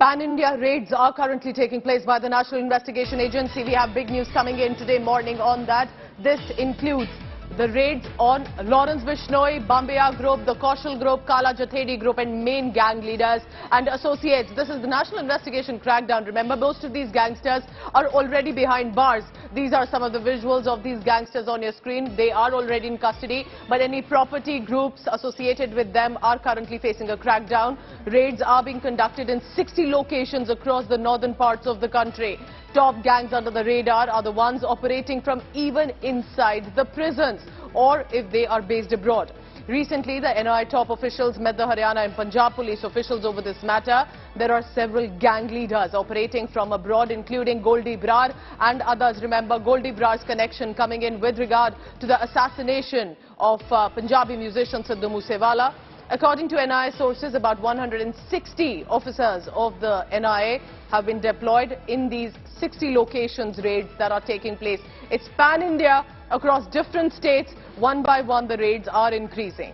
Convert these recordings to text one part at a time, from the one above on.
Pan-India raids are currently taking place by the National Investigation Agency. We have big news coming in today morning on that. This includes the raids on Lawrence Bishnoi, Bambeya Group, the Kaushal Group, Kala Jathedi Group and main gang leaders and associates. This is the National Investigation Crackdown. Remember, most of these gangsters are already behind bars. These are some of the visuals of these gangsters on your screen. They are already in custody, but any property groups associated with them are currently facing a crackdown. Raids are being conducted in 60 locations across the northern parts of the country. Top gangs under the radar are the ones operating from even inside the prisons or if they are based abroad. Recently, the NIA top officials met the Haryana and Punjab police officials over this matter. There are several gang leaders operating from abroad, including Goldie Brar and others. Remember, Goldie Brar's connection coming in with regard to the assassination of Punjabi musician Sidhu Moose Wala. According to NIA sources, about 160 officers of the NIA have been deployed in these 60 locations raids that are taking place. It's pan-India across different states. One by one, the raids are increasing.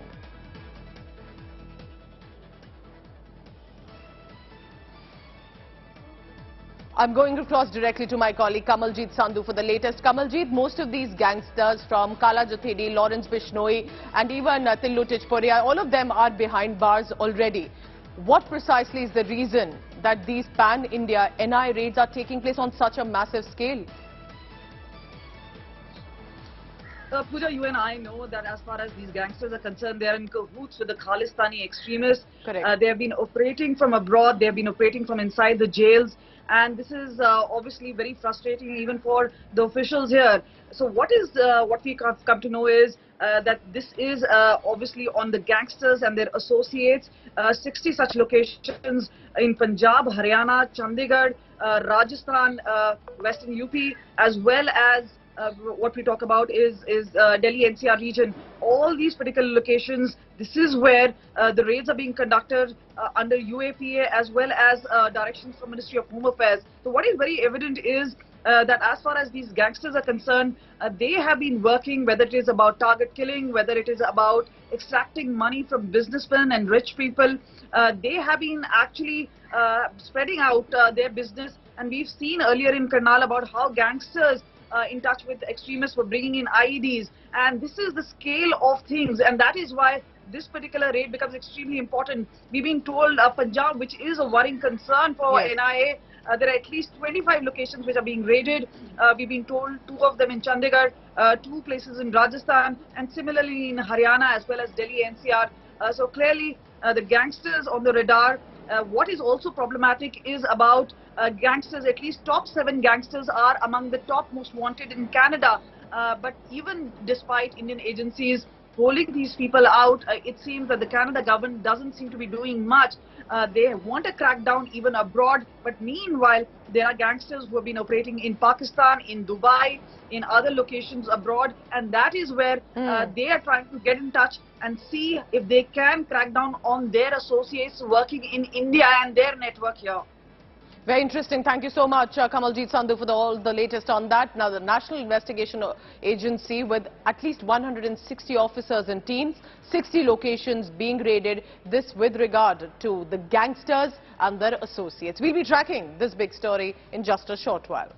I'm going across directly to my colleague Kamaljeet Sandhu for the latest. Kamaljeet, most of these gangsters from Kala Jathedi, Lawrence Bishnoi and even Tillu Tijporia, all of them are behind bars already. What precisely is the reason that these pan-India NIA raids are taking place on such a massive scale? Pooja, you and I know that as far as these gangsters are concerned, they are in cahoots with the Khalistani extremists. Correct. They have been operating from abroad, they have been operating from inside the jails. And this is obviously very frustrating even for the officials here. So what we have come to know is that this is obviously on the gangsters and their associates. 60 such locations in Punjab, Haryana, Chandigarh, Rajasthan, Western UP, as well as what we talk about is Delhi NCR region. All these particular locations, this is where the raids are being conducted under UAPA as well as directions from Ministry of Home Affairs. So what is very evident is that as far as these gangsters are concerned, they have been working, whether it is about target killing, whether it is about extracting money from businessmen and rich people. They have been actually spreading out their business, and we've seen earlier in Karnal about how gangsters in touch with extremists were bringing in IEDs, and this is the scale of things, and that is why this particular raid becomes extremely important. We've been told Punjab, which is a worrying concern for NIA, there are at least 25 locations which are being raided. We've been told 2 of them in Chandigarh, 2 places in Rajasthan, and similarly in Haryana as well as Delhi NCR. So clearly the gangsters on the radar. What is also problematic is about gangsters. At least top 7 gangsters are among the top most wanted in Canada. But even despite Indian agencies polling these people out, it seems that the Canada government doesn't seem to be doing much. They want a crackdown even abroad, but meanwhile there are gangsters who have been operating in Pakistan, in Dubai, in other locations abroad, and that is where they are trying to get in touch and see if they can crack down on their associates working in India and their network here. Very interesting. Thank you so much, Kamaljeet Sandhu, for all the latest on that. Now, the National Investigation Agency, with at least 160 officers and teams, 60 locations being raided, this with regard to the gangsters and their associates. We'll be tracking this big story in just a short while.